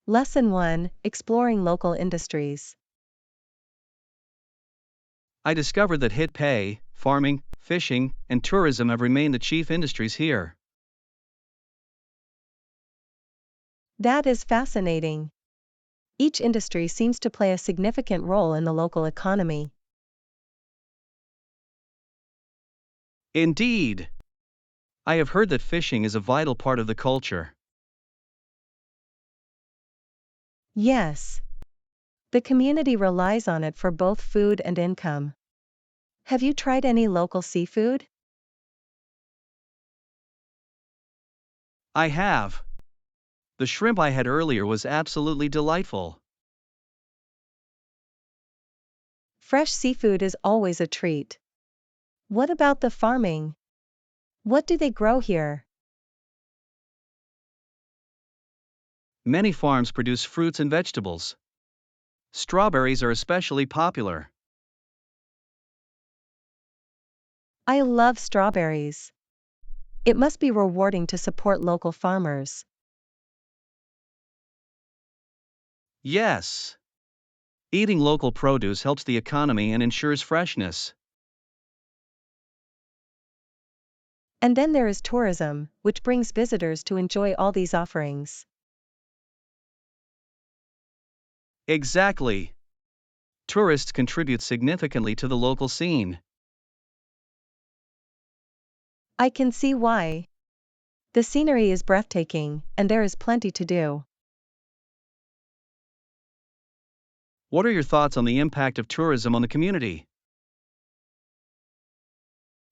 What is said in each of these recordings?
Lesson 1, Exploring Local Industries. I discovered that hit pay, farming, fishing, and tourism have remained the chief industries here. That is fascinating. Each industry seems to play a significant role in the local economy. Indeed. I have heard that fishing is a vital part of the culture. Yes. The community relies on it for both food and income. Have you tried any local seafood? I have. The shrimp I had earlier was absolutely delightful. Fresh seafood is always a treat. What about the farming? What do they grow here? Many farms produce fruits and vegetables. Strawberries are especially popular. I love strawberries. It must be rewarding to support local farmers. Yes. Eating local produce helps the economy and ensures freshness. And then there is tourism, which brings visitors to enjoy all these offerings. Exactly. Tourists contribute significantly to the local scene. I can see why. The scenery is breathtaking, and there is plenty to do. What are your thoughts on the impact of tourism on the community?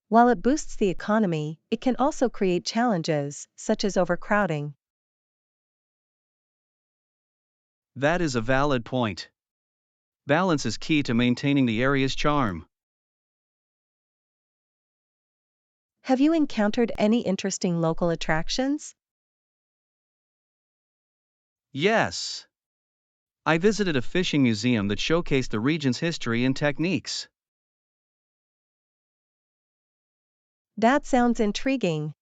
While it boosts the economy, it can also create challenges, such as overcrowding. That is a valid point. Balance is key to maintaining the area's charm. Have you encountered any interesting local attractions? Yes. I visited a fishing museum that showcased the region's history and techniques. That sounds intriguing.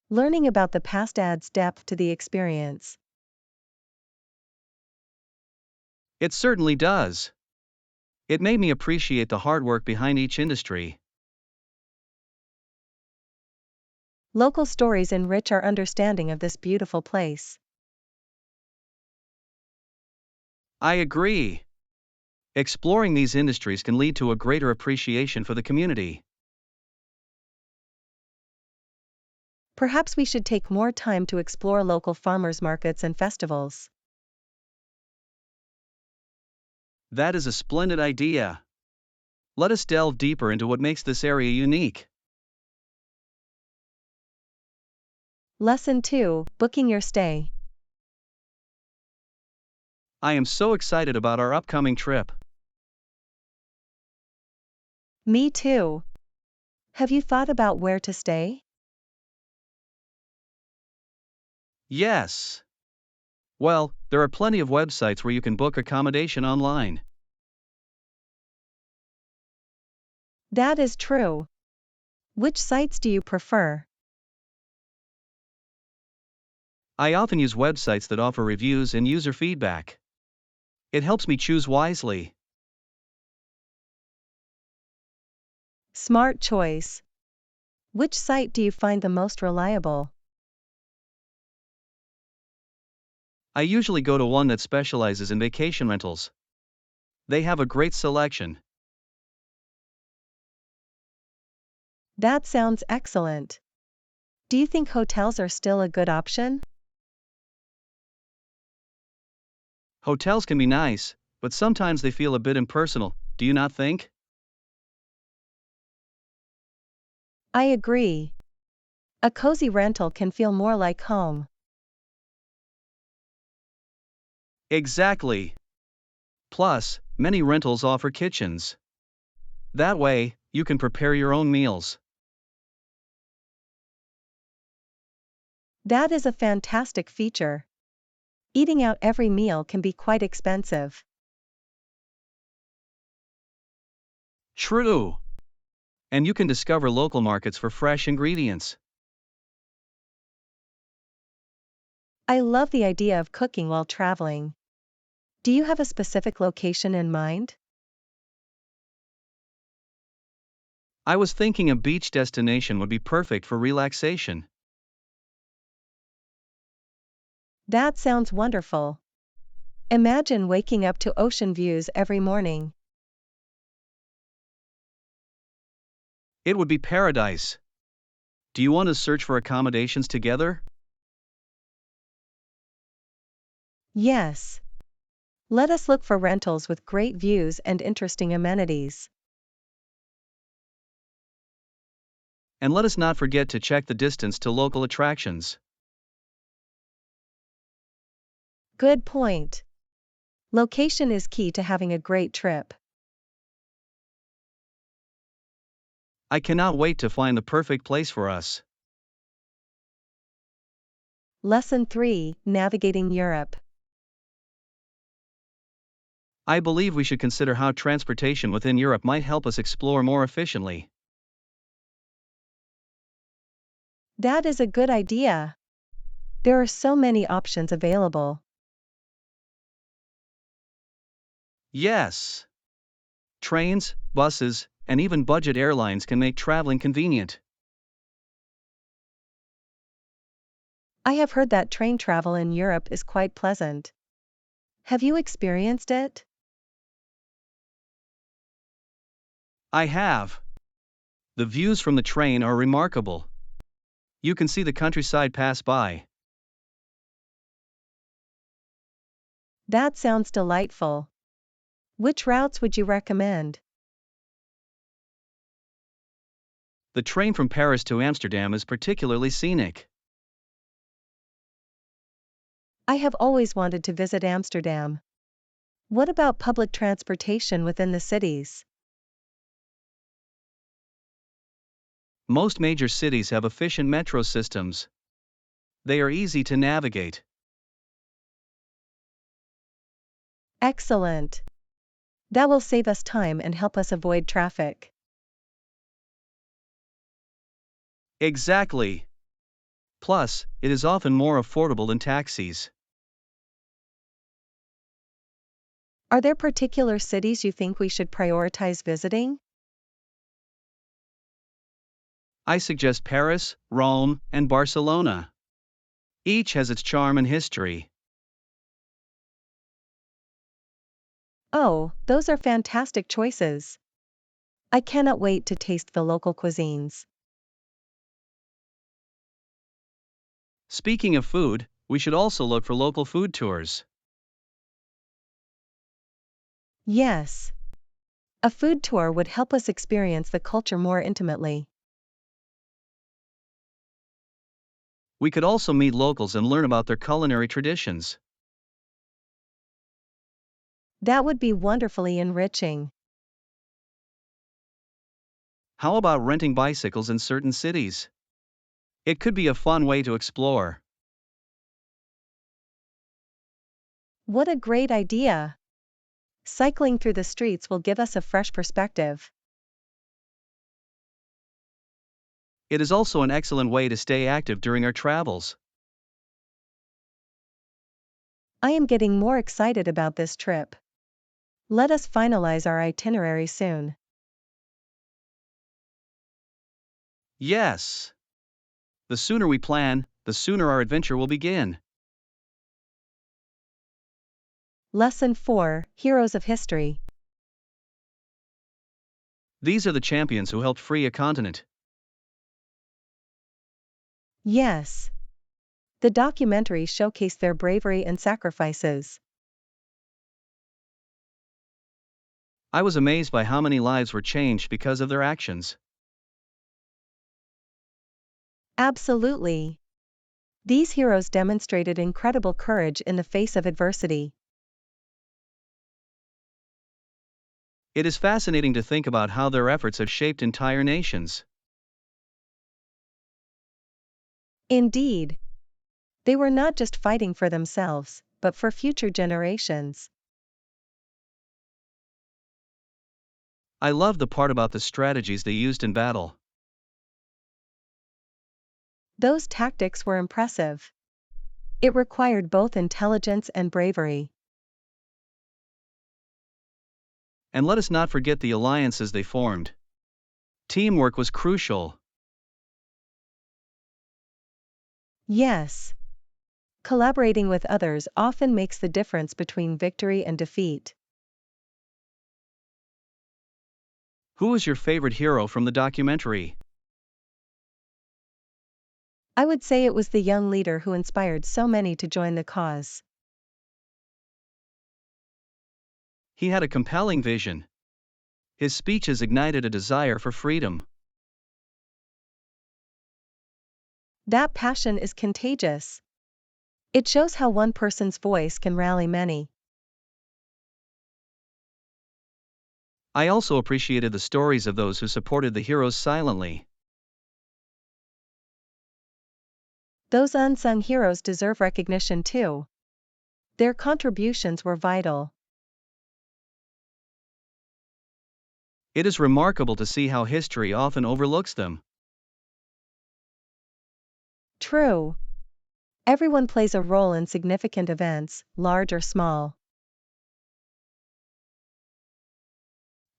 Learning about the past adds depth to the experience. It certainly does. It made me appreciate the hard work behind each industry. Local stories enrich our understanding of this beautiful place. I agree. Exploring these industries can lead to a greater appreciation for the community. Perhaps we should take more time to explore local farmers markets and festivals. That is a splendid idea. Let us delve deeper into what makes this area unique. Lesson 2, Booking your stay. I am so excited about our upcoming trip. Me too. Have you thought about where to stay? Yes. Well, there are plenty of websites where you can book accommodation online. That is true. Which sites do you prefer? I often use websites that offer reviews and user feedback. It helps me choose wisely. Smart choice. Which site do you find the most reliable? I usually go to one that specializes in vacation rentals. They have a great selection. That sounds excellent. Do you think hotels are still a good option? Hotels can be nice, but sometimes they feel a bit impersonal, do you not think? I agree. A cozy rental can feel more like home. Exactly. Plus, many rentals offer kitchens. That way, you can prepare your own meals. That is a fantastic feature. Eating out every meal can be quite expensive. True. And you can discover local markets for fresh ingredients. I love the idea of cooking while traveling. Do you have a specific location in mind? I was thinking a beach destination would be perfect for relaxation. That sounds wonderful. Imagine waking up to ocean views every morning. It would be paradise. Do you want to search for accommodations together? Yes. Let us look for rentals with great views and interesting amenities. And let us not forget to check the distance to local attractions. Good point. Location is key to having a great trip. I cannot wait to find the perfect place for us. Lesson 3: Navigating Europe. I believe we should consider how transportation within Europe might help us explore more efficiently. That is a good idea. There are so many options available. Yes. Trains, buses, and even budget airlines can make traveling convenient. I have heard that train travel in Europe is quite pleasant. Have you experienced it? I have. The views from the train are remarkable. You can see the countryside pass by. That sounds delightful. Which routes would you recommend? The train from Paris to Amsterdam is particularly scenic. I have always wanted to visit Amsterdam. What about public transportation within the cities? Most major cities have efficient metro systems. They are easy to navigate. Excellent. That will save us time and help us avoid traffic. Exactly. Plus, it is often more affordable than taxis. Are there particular cities you think we should prioritize visiting? I suggest Paris, Rome, and Barcelona. Each has its charm and history. Oh, those are fantastic choices. I cannot wait to taste the local cuisines. Speaking of food, we should also look for local food tours. Yes. A food tour would help us experience the culture more intimately. We could also meet locals and learn about their culinary traditions. That would be wonderfully enriching. How about renting bicycles in certain cities? It could be a fun way to explore. What a great idea! Cycling through the streets will give us a fresh perspective. It is also an excellent way to stay active during our travels. I am getting more excited about this trip. Let us finalize our itinerary soon. Yes. The sooner we plan, the sooner our adventure will begin. Lesson 4: Heroes of History. These are the champions who helped free a continent. Yes. The documentary showcased their bravery and sacrifices. I was amazed by how many lives were changed because of their actions. Absolutely. These heroes demonstrated incredible courage in the face of adversity. It is fascinating to think about how their efforts have shaped entire nations. Indeed. They were not just fighting for themselves, but for future generations. I love the part about the strategies they used in battle. Those tactics were impressive. It required both intelligence and bravery. And let us not forget the alliances they formed. Teamwork was crucial. Yes. Collaborating with others often makes the difference between victory and defeat. Who was your favorite hero from the documentary? I would say it was the young leader who inspired so many to join the cause. He had a compelling vision. His speeches ignited a desire for freedom. That passion is contagious. It shows how one person's voice can rally many. I also appreciated the stories of those who supported the heroes silently. Those unsung heroes deserve recognition too. Their contributions were vital. It is remarkable to see how history often overlooks them. True. Everyone plays a role in significant events, large or small.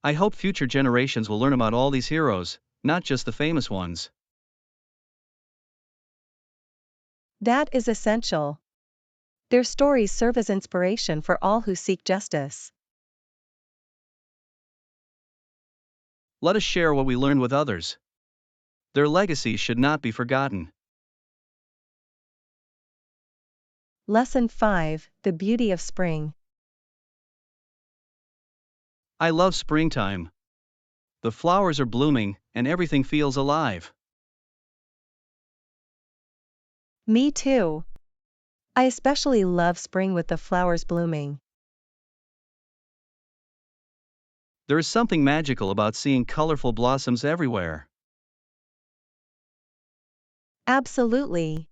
I hope future generations will learn about all these heroes, not just the famous ones. That is essential. Their stories serve as inspiration for all who seek justice. Let us share what we learned with others. Their legacies should not be forgotten. Lesson 5: The Beauty of Spring. I love springtime. The flowers are blooming, and everything feels alive. Me too. I especially love spring with the flowers blooming. There is something magical about seeing colorful blossoms everywhere. Absolutely.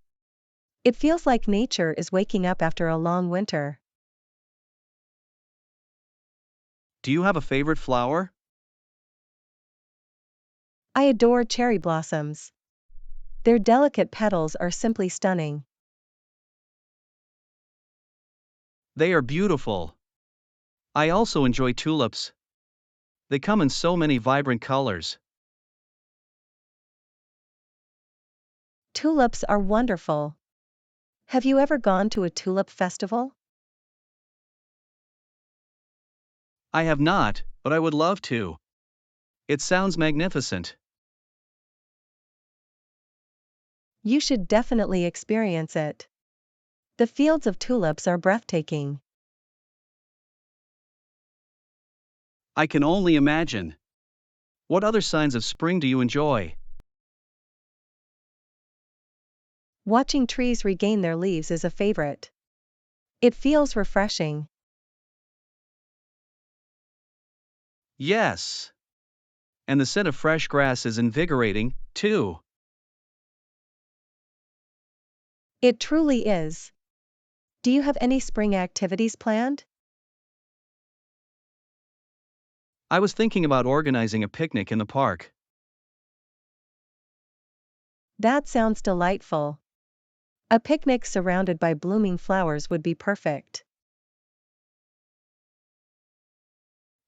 It feels like nature is waking up after a long winter. Do you have a favorite flower? I adore cherry blossoms. Their delicate petals are simply stunning. They are beautiful. I also enjoy tulips. They come in so many vibrant colors. Tulips are wonderful. Have you ever gone to a tulip festival? I have not, but I would love to. It sounds magnificent. You should definitely experience it. The fields of tulips are breathtaking. I can only imagine. What other signs of spring do you enjoy? Watching trees regain their leaves is a favorite. It feels refreshing. Yes. And the scent of fresh grass is invigorating, too. It truly is. Do you have any spring activities planned? I was thinking about organizing a picnic in the park. That sounds delightful. A picnic surrounded by blooming flowers would be perfect.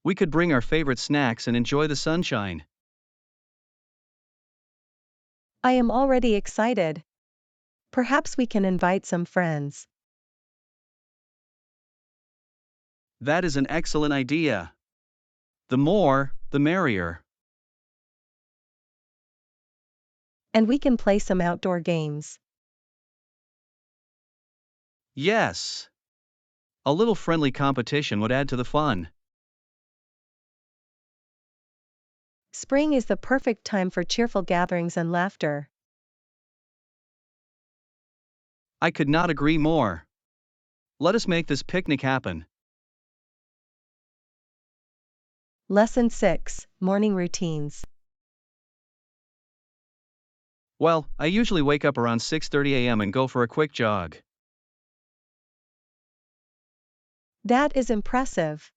We could bring our favorite snacks and enjoy the sunshine. I am already excited. Perhaps we can invite some friends. That is an excellent idea. The more, the merrier. And we can play some outdoor games. Yes. A little friendly competition would add to the fun. Spring is the perfect time for cheerful gatherings and laughter. I could not agree more. Let us make this picnic happen. Lesson 6: Morning Routines. Well, I usually wake up around 6:30 a.m. and go for a quick jog. That is impressive.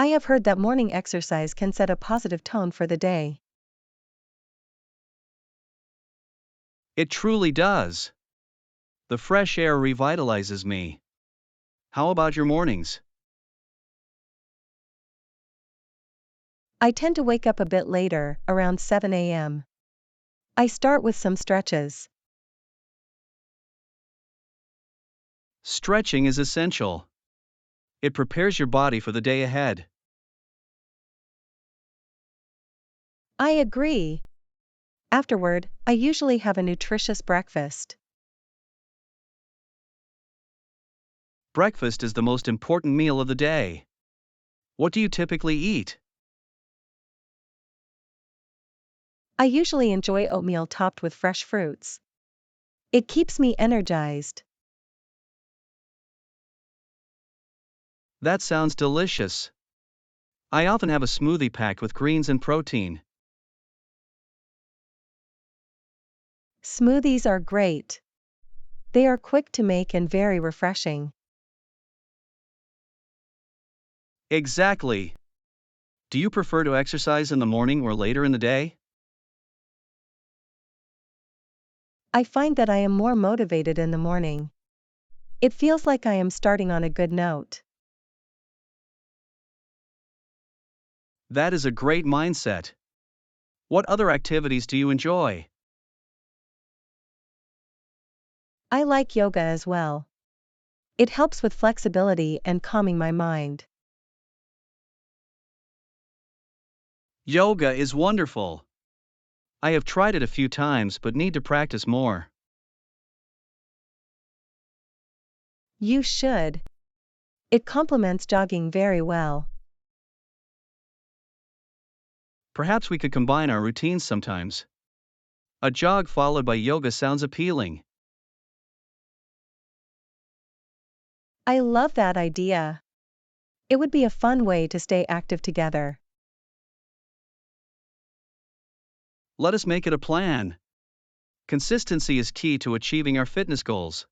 I have heard that morning exercise can set a positive tone for the day. It truly does. The fresh air revitalizes me. How about your mornings? I tend to wake up a bit later, around 7 a.m. I start with some stretches. Stretching is essential. It prepares your body for the day ahead. I agree. Afterward, I usually have a nutritious breakfast. Breakfast is the most important meal of the day. What do you typically eat? I usually enjoy oatmeal topped with fresh fruits. It keeps me energized. That sounds delicious. I often have a smoothie packed with greens and protein. Smoothies are great. They are quick to make and very refreshing. Exactly. Do you prefer to exercise in the morning or later in the day? I find that I am more motivated in the morning. It feels like I am starting on a good note. That is a great mindset. What other activities do you enjoy? I like yoga as well. It helps with flexibility and calming my mind. Yoga is wonderful. I have tried it a few times but need to practice more. You should. It complements jogging very well. Perhaps we could combine our routines sometimes. A jog followed by yoga sounds appealing. I love that idea. It would be a fun way to stay active together. Let us make it a plan. Consistency is key to achieving our fitness goals.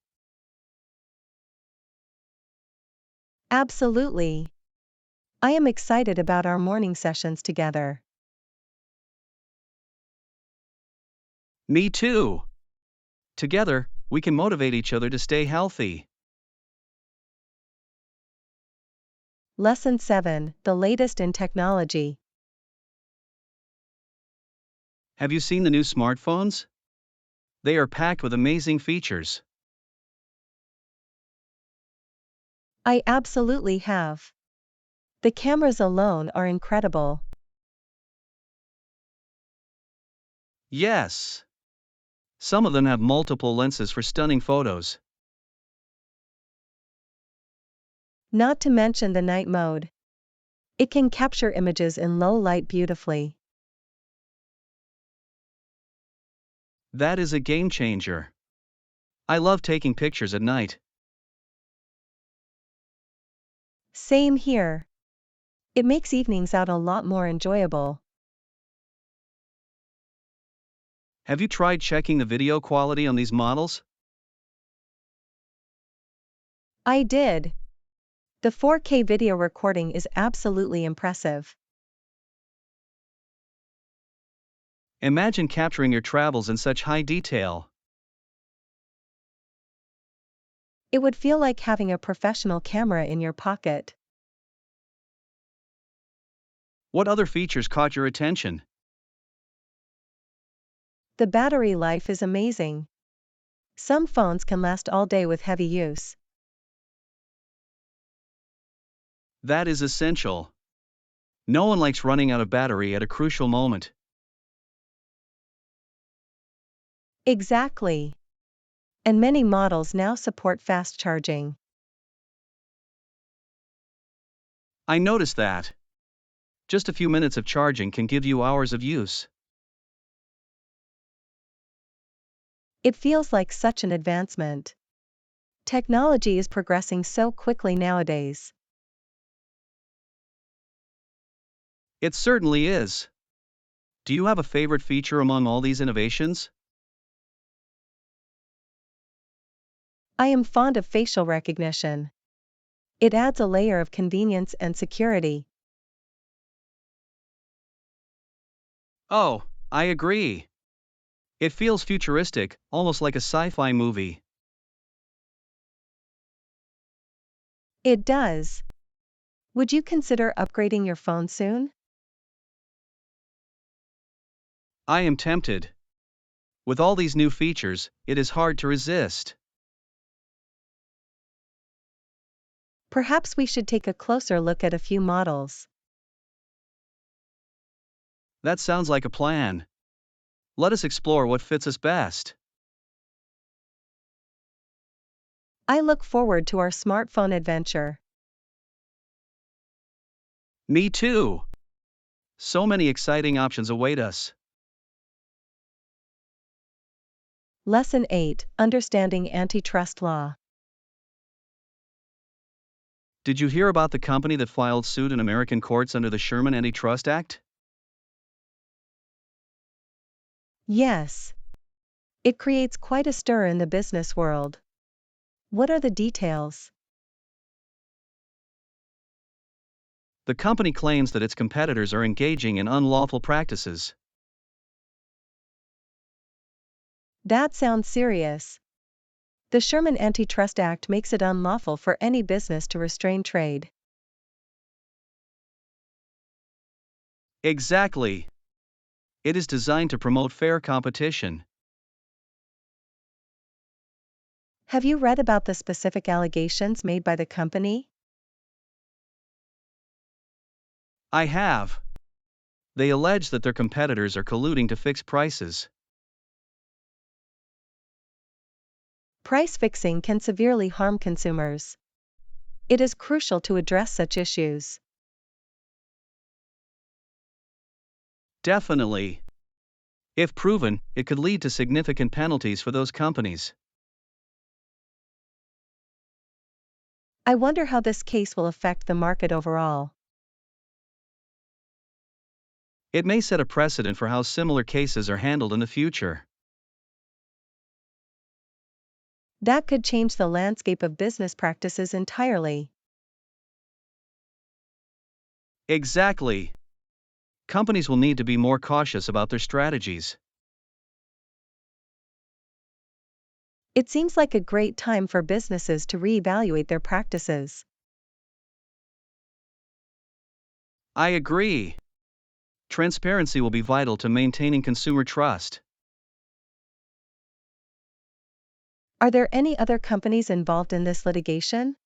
Absolutely. I am excited about our morning sessions together. Me too. Together, we can motivate each other to stay healthy. Lesson 7: The latest in technology. Have you seen the new smartphones? They are packed with amazing features. I absolutely have. The cameras alone are incredible. Yes. Some of them have multiple lenses for stunning photos. Not to mention the night mode. It can capture images in low light beautifully. That is a game changer. I love taking pictures at night. Same here. It makes evenings out a lot more enjoyable. Have you tried checking the video quality on these models? I did. The 4K video recording is absolutely impressive. Imagine capturing your travels in such high detail. It would feel like having a professional camera in your pocket. What other features caught your attention? The battery life is amazing. Some phones can last all day with heavy use. That is essential. No one likes running out of battery at a crucial moment. Exactly. And many models now support fast charging. I noticed that. Just a few minutes of charging can give you hours of use. It feels like such an advancement. Technology is progressing so quickly nowadays. It certainly is. Do you have a favorite feature among all these innovations? I am fond of facial recognition. It adds a layer of convenience and security. Oh, I agree. It feels futuristic, almost like a sci-fi movie. It does. Would you consider upgrading your phone soon? I am tempted. With all these new features, it is hard to resist. Perhaps we should take a closer look at a few models. That sounds like a plan. Let us explore what fits us best. I look forward to our smartphone adventure. Me too. So many exciting options await us. Lesson 8: Understanding Antitrust Law. Did you hear about the company that filed suit in American courts under the Sherman Antitrust Act? Yes. It creates quite a stir in the business world. What are the details? The company claims that its competitors are engaging in unlawful practices. That sounds serious. The Sherman Antitrust Act makes it unlawful for any business to restrain trade. Exactly. It is designed to promote fair competition. Have you read about the specific allegations made by the company? I have. They allege that their competitors are colluding to fix prices. Price fixing can severely harm consumers. It is crucial to address such issues. Definitely. If proven, it could lead to significant penalties for those companies. I wonder how this case will affect the market overall. It may set a precedent for how similar cases are handled in the future. That could change the landscape of business practices entirely. Exactly. Companies will need to be more cautious about their strategies. It seems like a great time for businesses to reevaluate their practices. I agree. Transparency will be vital to maintaining consumer trust. Are there any other companies involved in this litigation?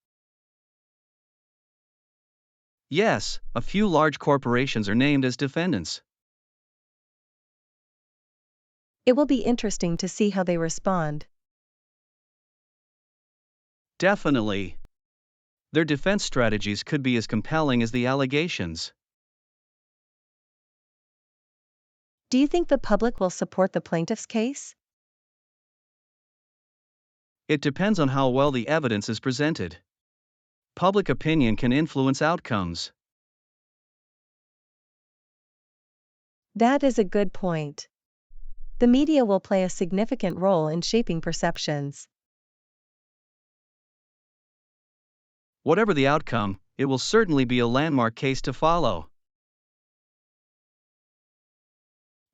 Yes, a few large corporations are named as defendants. It will be interesting to see how they respond. Definitely. Their defense strategies could be as compelling as the allegations. Do you think the public will support the plaintiff's case? It depends on how well the evidence is presented. Public opinion can influence outcomes. That is a good point. The media will play a significant role in shaping perceptions. Whatever the outcome, it will certainly be a landmark case to follow.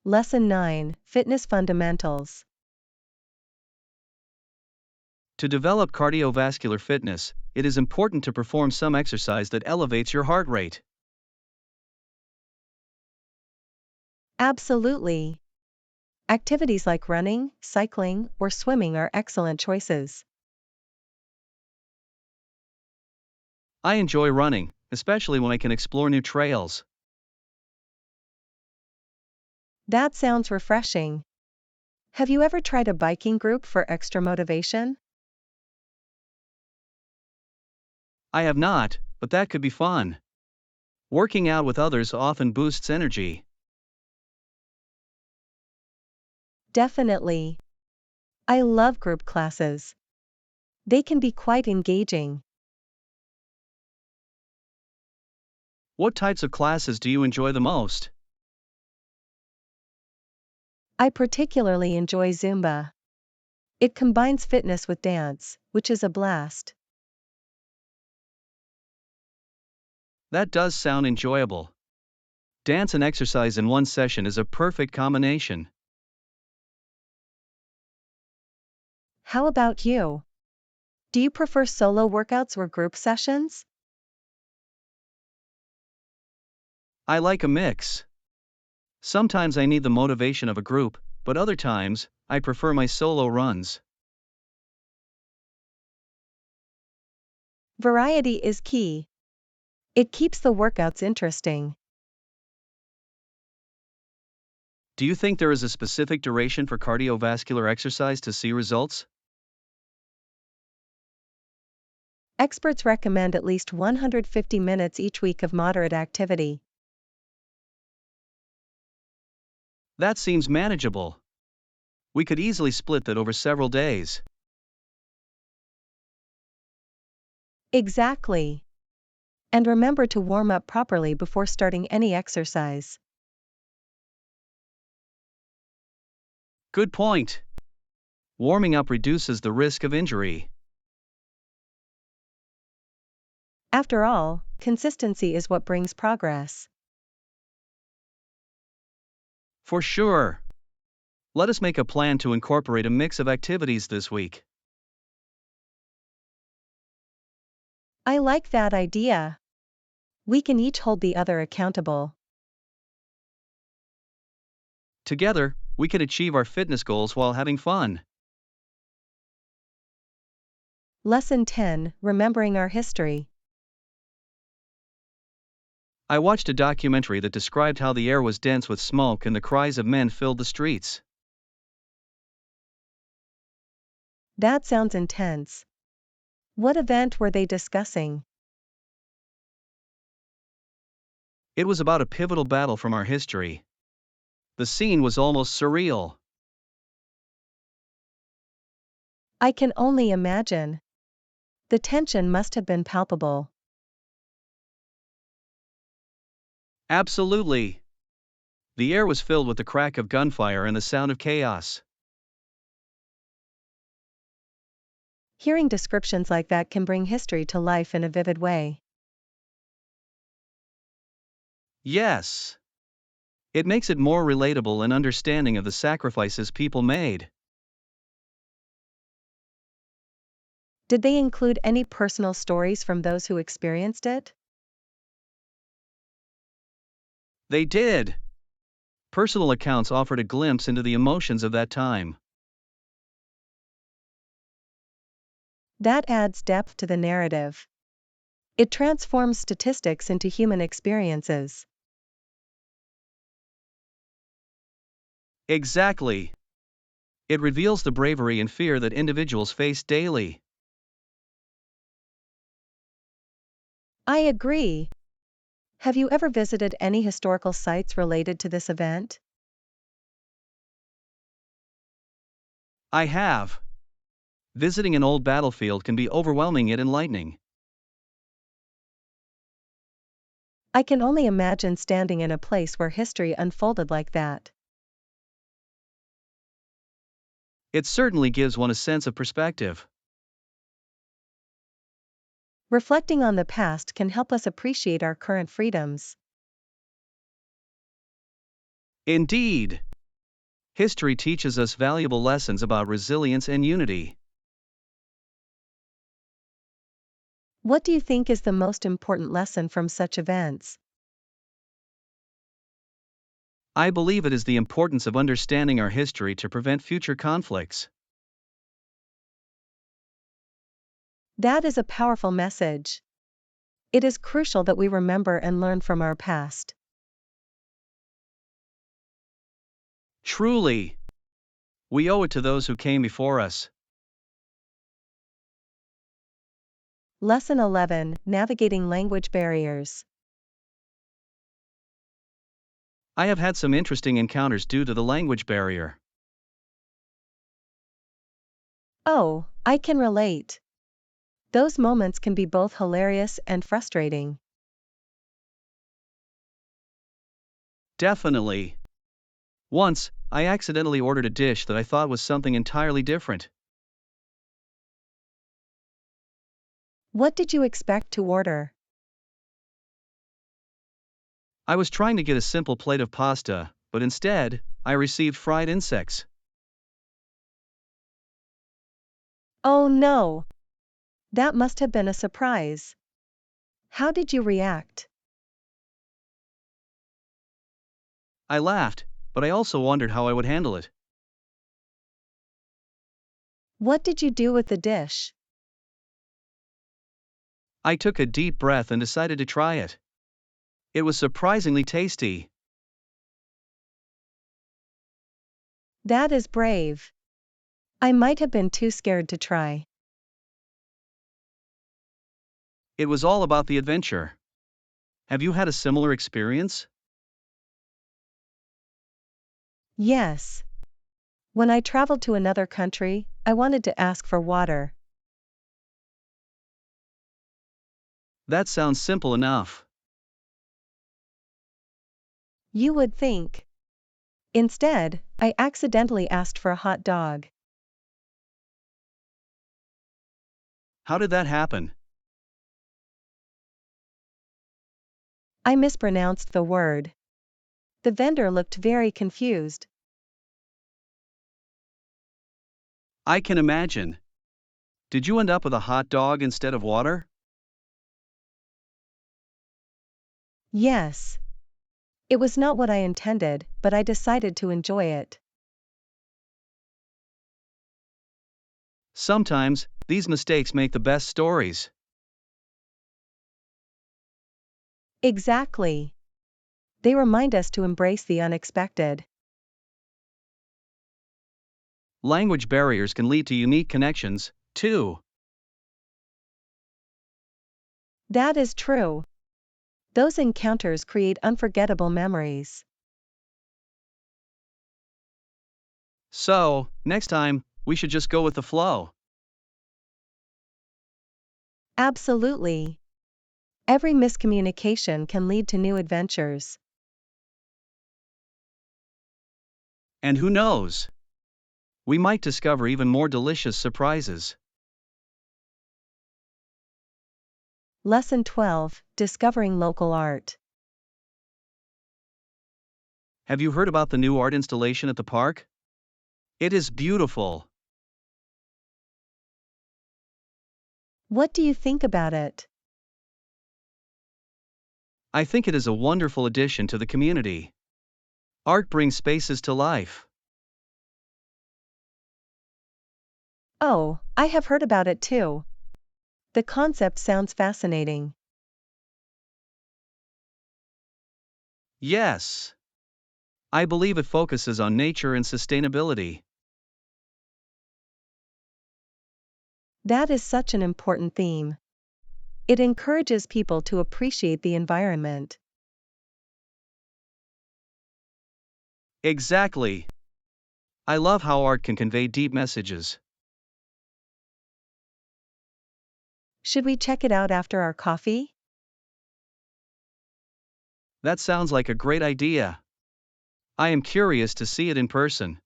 Lesson 9: Fitness Fundamentals. To develop cardiovascular fitness, it is important to perform some exercise that elevates your heart rate. Absolutely. Activities like running, cycling, or swimming are excellent choices. I enjoy running, especially when I can explore new trails. That sounds refreshing. Have you ever tried a biking group for extra motivation? I have not, but that could be fun. Working out with others often boosts energy. Definitely. I love group classes. They can be quite engaging. What types of classes do you enjoy the most? I particularly enjoy Zumba. It combines fitness with dance, which is a blast. That does sound enjoyable. Dance and exercise in one session is a perfect combination. How about you? Do you prefer solo workouts or group sessions? I like a mix. Sometimes I need the motivation of a group, but other times, I prefer my solo runs. Variety is key. It keeps the workouts interesting. Do you think there is a specific duration for cardiovascular exercise to see results? Experts recommend at least 150 minutes each week of moderate activity. That seems manageable. We could easily split that over several days. Exactly. And remember to warm up properly before starting any exercise. Good point. Warming up reduces the risk of injury. After all, consistency is what brings progress. For sure. Let us make a plan to incorporate a mix of activities this week. I like that idea. We can each hold the other accountable. Together, we can achieve our fitness goals while having fun. Lesson 10: Remembering our history. I watched a documentary that described how the air was dense with smoke and the cries of men filled the streets. That sounds intense. What event were they discussing? It was about a pivotal battle from our history. The scene was almost surreal. I can only imagine. The tension must have been palpable. Absolutely. The air was filled with the crack of gunfire and the sound of chaos. Hearing descriptions like that can bring history to life in a vivid way. Yes. It makes it more relatable and understanding of the sacrifices people made. Did they include any personal stories from those who experienced it? They did. Personal accounts offered a glimpse into the emotions of that time. That adds depth to the narrative. It transforms statistics into human experiences. Exactly. It reveals the bravery and fear that individuals face daily. I agree. Have you ever visited any historical sites related to this event? I have. Visiting an old battlefield can be overwhelming yet enlightening. I can only imagine standing in a place where history unfolded like that. It certainly gives one a sense of perspective. Reflecting on the past can help us appreciate our current freedoms. Indeed. History teaches us valuable lessons about resilience and unity. What do you think is the most important lesson from such events? I believe it is the importance of understanding our history to prevent future conflicts. That is a powerful message. It is crucial that we remember and learn from our past. Truly, we owe it to those who came before us. Lesson 11: Navigating language barriers. I have had some interesting encounters due to the language barrier. Oh, I can relate. Those moments can be both hilarious and frustrating. Definitely. Once, I accidentally ordered a dish that I thought was something entirely different. What did you expect to order? I was trying to get a simple plate of pasta, but instead, I received fried insects. Oh no! That must have been a surprise. How did you react? I laughed, but I also wondered how I would handle it. What did you do with the dish? I took a deep breath and decided to try it. It was surprisingly tasty. That is brave. I might have been too scared to try. It was all about the adventure. Have you had a similar experience? Yes. When I traveled to another country, I wanted to ask for water. That sounds simple enough. You would think. Instead, I accidentally asked for a hot dog. How did that happen? I mispronounced the word. The vendor looked very confused. I can imagine. Did you end up with a hot dog instead of water? Yes. It was not what I intended, but I decided to enjoy it. Sometimes, these mistakes make the best stories. Exactly. They remind us to embrace the unexpected. Language barriers can lead to unique connections, too. That is true. Those encounters create unforgettable memories. So, next time, we should just go with the flow. Absolutely. Every miscommunication can lead to new adventures. And who knows? We might discover even more delicious surprises. Lesson 12: Discovering Local Art. Have you heard about the new art installation at the park? It is beautiful. What do you think about it? I think it is a wonderful addition to the community. Art brings spaces to life. Oh, I have heard about it too. The concept sounds fascinating. Yes. I believe it focuses on nature and sustainability. That is such an important theme. It encourages people to appreciate the environment. Exactly. I love how art can convey deep messages. Should we check it out after our coffee? That sounds like a great idea. I am curious to see it in person.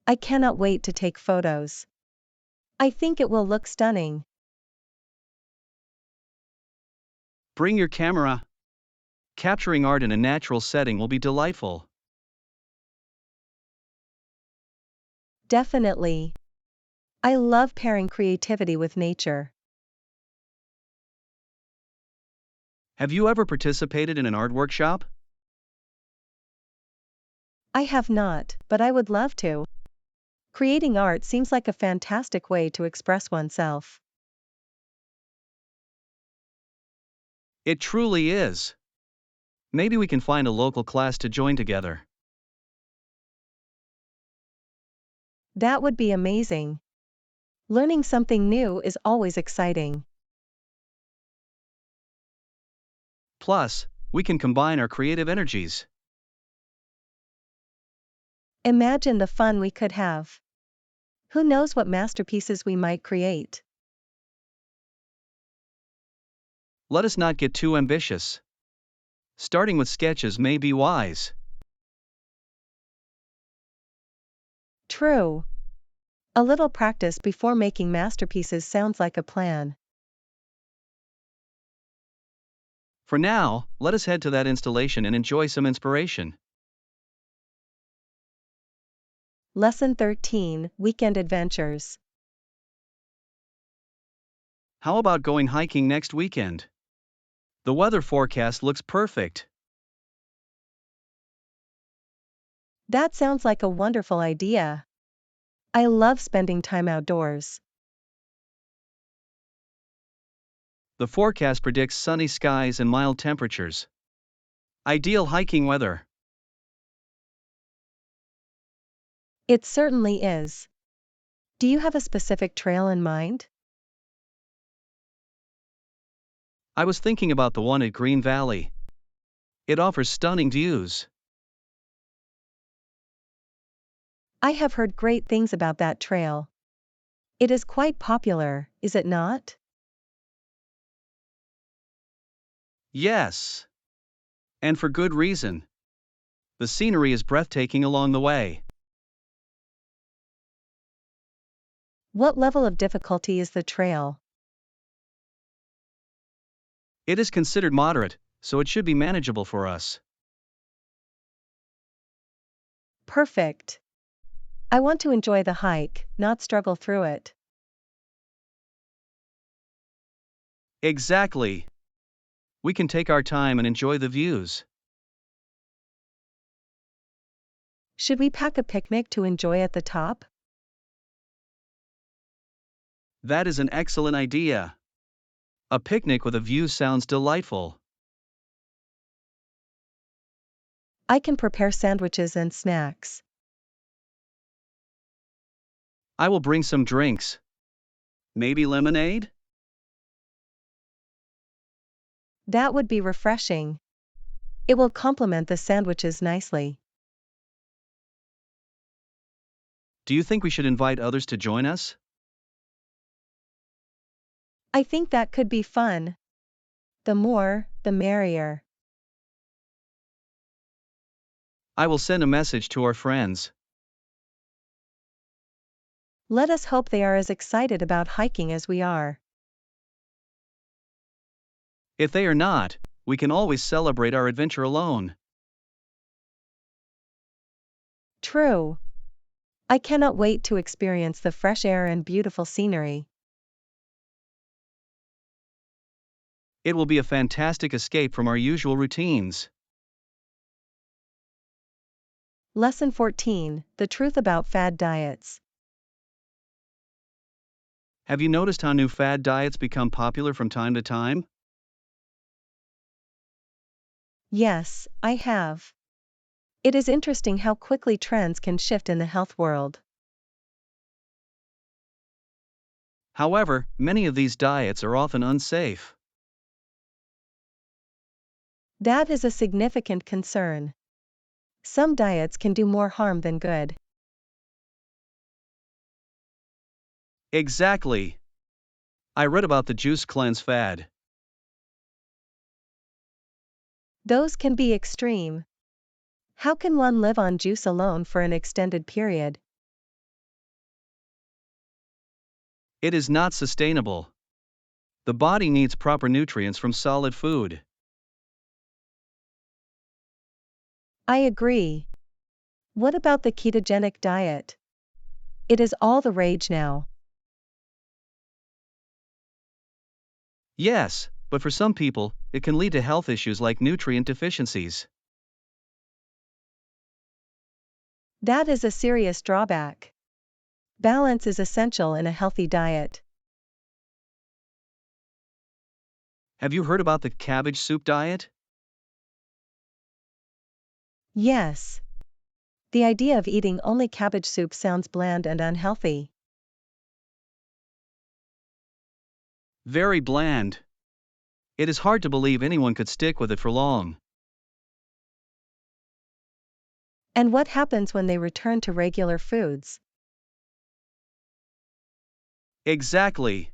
I cannot wait to take photos. I think it will look stunning. Bring your camera. Capturing art in a natural setting will be delightful. Definitely. I love pairing creativity with nature. Have you ever participated in an art workshop? I have not, but I would love to. Creating art seems like a fantastic way to express oneself. It truly is. Maybe we can find a local class to join together. That would be amazing. Learning something new is always exciting. Plus, we can combine our creative energies. Imagine the fun we could have. Who knows what masterpieces we might create? Let us not get too ambitious. Starting with sketches may be wise. True. A little practice before making masterpieces sounds like a plan. For now, let us head to that installation and enjoy some inspiration. Lesson 13: Weekend Adventures. How about going hiking next weekend? The weather forecast looks perfect. That sounds like a wonderful idea. I love spending time outdoors. The forecast predicts sunny skies and mild temperatures. Ideal hiking weather. It certainly is. Do you have a specific trail in mind? I was thinking about the one at Green Valley. It offers stunning views. I have heard great things about that trail. It is quite popular, is it not? Yes. And for good reason. The scenery is breathtaking along the way. What level of difficulty is the trail? It is considered moderate, so it should be manageable for us. Perfect. I want to enjoy the hike, not struggle through it. Exactly. We can take our time and enjoy the views. Should we pack a picnic to enjoy at the top? That is an excellent idea. A picnic with a view sounds delightful. I can prepare sandwiches and snacks. I will bring some drinks. Maybe lemonade? That would be refreshing. It will complement the sandwiches nicely. Do you think we should invite others to join us? I think that could be fun. The more, the merrier. I will send a message to our friends. Let us hope they are as excited about hiking as we are. If they are not, we can always celebrate our adventure alone. True. I cannot wait to experience the fresh air and beautiful scenery. It will be a fantastic escape from our usual routines. Lesson 14: The Truth About Fad Diets. Have you noticed how new fad diets become popular from time to time? Yes, I have. It is interesting how quickly trends can shift in the health world. However, many of these diets are often unsafe. That is a significant concern. Some diets can do more harm than good. Exactly. I read about the juice cleanse fad. Those can be extreme. How can one live on juice alone for an extended period? It is not sustainable. The body needs proper nutrients from solid food. I agree. What about the ketogenic diet? It is all the rage now. Yes, but for some people, it can lead to health issues like nutrient deficiencies. That is a serious drawback. Balance is essential in a healthy diet. Have you heard about the cabbage soup diet? Yes. The idea of eating only cabbage soup sounds bland and unhealthy. Very bland. It is hard to believe anyone could stick with it for long. And what happens when they return to regular foods? Exactly.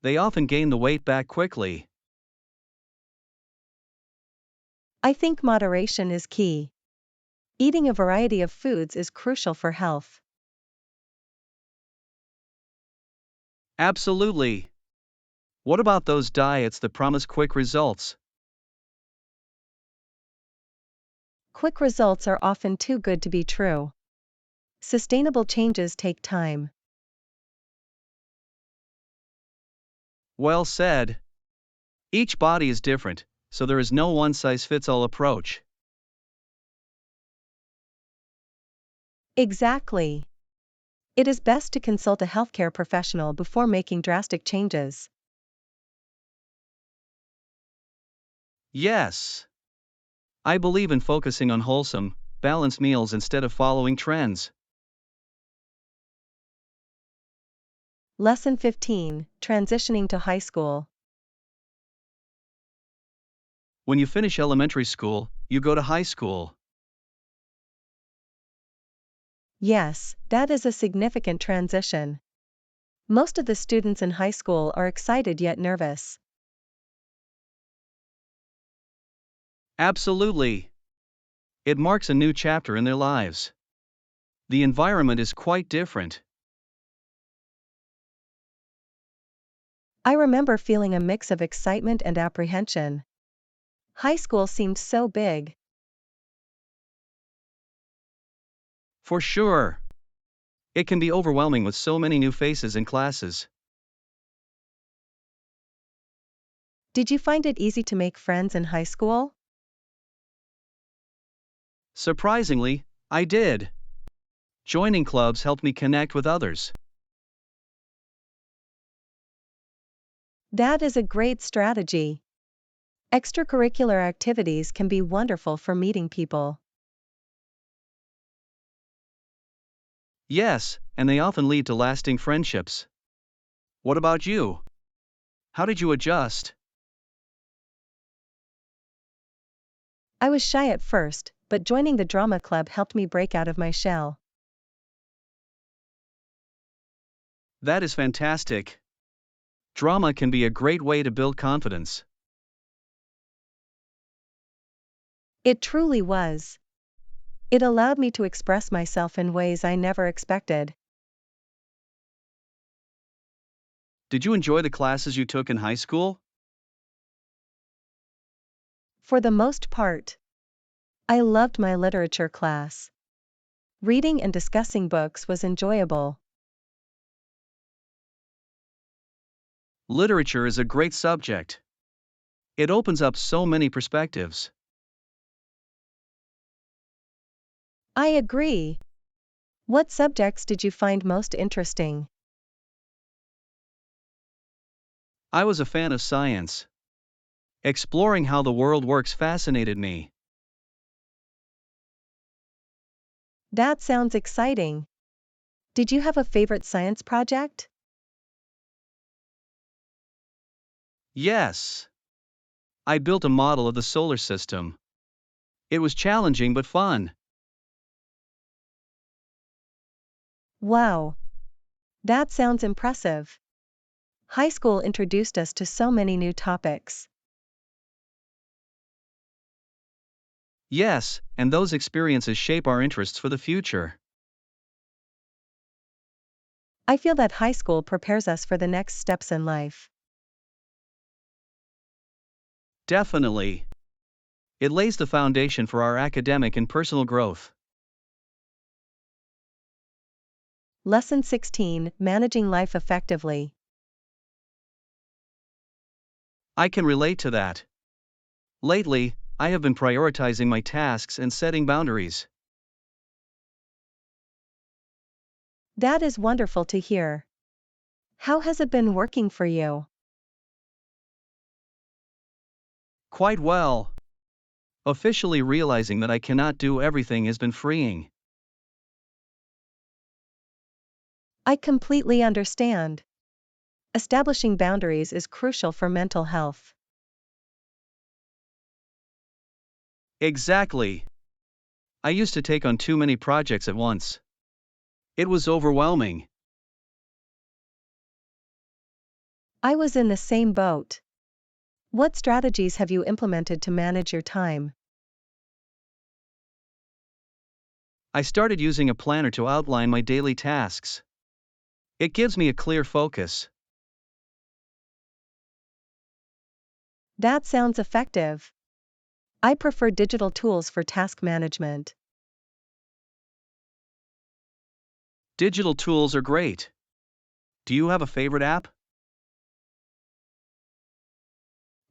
They often gain the weight back quickly. I think moderation is key. Eating a variety of foods is crucial for health. Absolutely. What about those diets that promise quick results? Quick results are often too good to be true. Sustainable changes take time. Well said. Each body is different, so there is no one-size-fits-all approach. Exactly. It is best to consult a healthcare professional before making drastic changes. Yes. I believe in focusing on wholesome, balanced meals instead of following trends. Lesson 15, Transitioning to High School. When you finish elementary school, you go to high school. Yes, that is a significant transition. Most of the students in high school are excited yet nervous. Absolutely. It marks a new chapter in their lives. The environment is quite different. I remember feeling a mix of excitement and apprehension. High school seemed so big. For sure. It can be overwhelming with so many new faces and classes. Did you find it easy to make friends in high school? Surprisingly, I did. Joining clubs helped me connect with others. That is a great strategy. Extracurricular activities can be wonderful for meeting people. Yes, and they often lead to lasting friendships. What about you? How did you adjust? I was shy at first, but joining the drama club helped me break out of my shell. That is fantastic. Drama can be a great way to build confidence. It truly was. It allowed me to express myself in ways I never expected. Did you enjoy the classes you took in high school? For the most part, I loved my literature class. Reading and discussing books was enjoyable. Literature is a great subject. It opens up so many perspectives. I agree. What subjects did you find most interesting? I was a fan of science. Exploring how the world works fascinated me. That sounds exciting. Did you have a favorite science project? Yes. I built a model of the solar system. It was challenging but fun. Wow, that sounds impressive. High school introduced us to so many new topics. Yes, and those experiences shape our interests for the future. I feel that high school prepares us for the next steps in life. Definitely. It lays the foundation for our academic and personal growth. Lesson 16, Managing Life Effectively. I can relate to that. Lately, I have been prioritizing my tasks and setting boundaries. That is wonderful to hear. How has it been working for you? Quite well. Officially realizing that I cannot do everything has been freeing. I completely understand. Establishing boundaries is crucial for mental health. Exactly. I used to take on too many projects at once. It was overwhelming. I was in the same boat. What strategies have you implemented to manage your time? I started using a planner to outline my daily tasks. It gives me a clear focus. That sounds effective. I prefer digital tools for task management. Digital tools are great. Do you have a favorite app?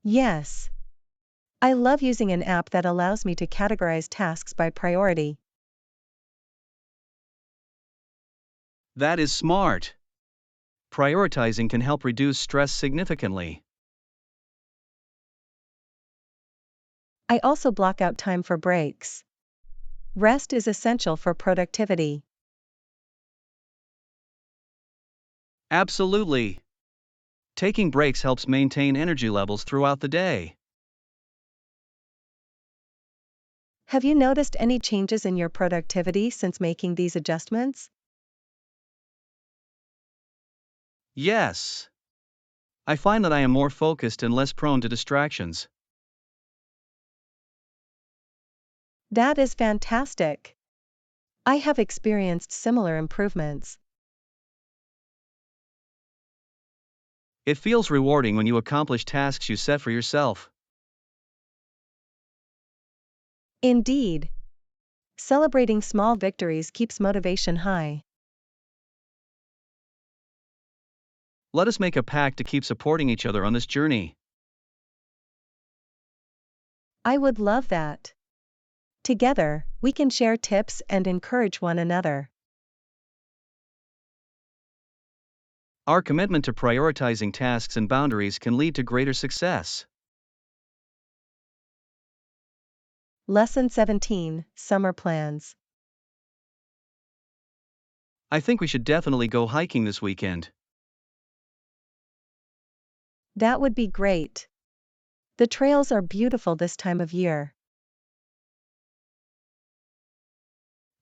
Yes. I love using an app that allows me to categorize tasks by priority. That is smart. Prioritizing can help reduce stress significantly. I also block out time for breaks. Rest is essential for productivity. Absolutely. Taking breaks helps maintain energy levels throughout the day. Have you noticed any changes in your productivity since making these adjustments? Yes. I find that I am more focused and less prone to distractions. That is fantastic. I have experienced similar improvements. It feels rewarding when you accomplish tasks you set for yourself. Indeed. Celebrating small victories keeps motivation high. Let us make a pact to keep supporting each other on this journey. I would love that. Together, we can share tips and encourage one another. Our commitment to prioritizing tasks and boundaries can lead to greater success. Lesson 17, Summer Plans. I think we should definitely go hiking this weekend. That would be great. The trails are beautiful this time of year.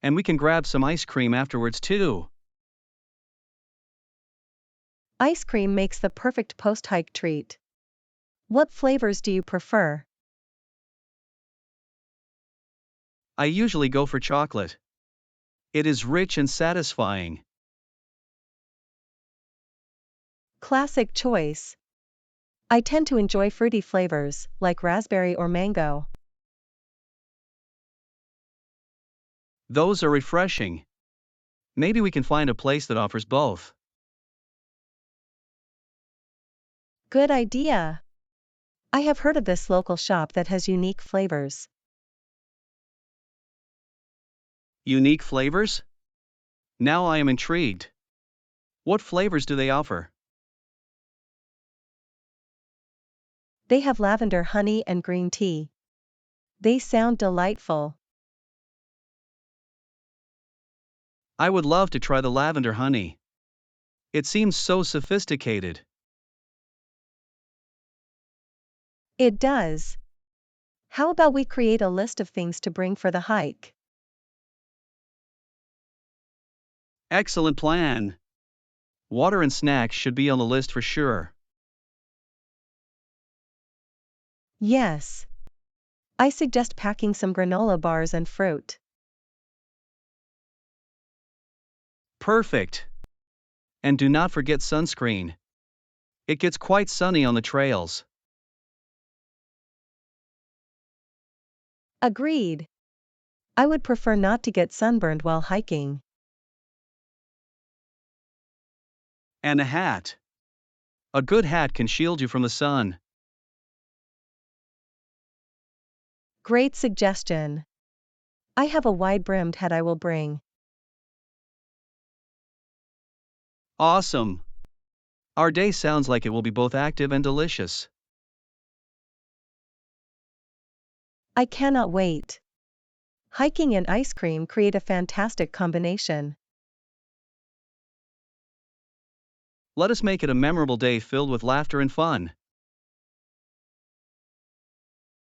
And we can grab some ice cream afterwards too. Ice cream makes the perfect post-hike treat. What flavors do you prefer? I usually go for chocolate. It is rich and satisfying. Classic choice. I tend to enjoy fruity flavors, like raspberry or mango. Those are refreshing. Maybe we can find a place that offers both. Good idea. I have heard of this local shop that has unique flavors. Unique flavors? Now I am intrigued. What flavors do they offer? They have lavender honey and green tea. They sound delightful. I would love to try the lavender honey. It seems so sophisticated. It does. How about we create a list of things to bring for the hike? Excellent plan. Water and snacks should be on the list for sure. Yes. I suggest packing some granola bars and fruit. Perfect. And do not forget sunscreen. It gets quite sunny on the trails. Agreed. I would prefer not to get sunburned while hiking. And a hat. A good hat can shield you from the sun. Great suggestion. I have a wide-brimmed hat I will bring. Awesome. Our day sounds like it will be both active and delicious. I cannot wait. Hiking and ice cream create a fantastic combination. Let us make it a memorable day filled with laughter and fun.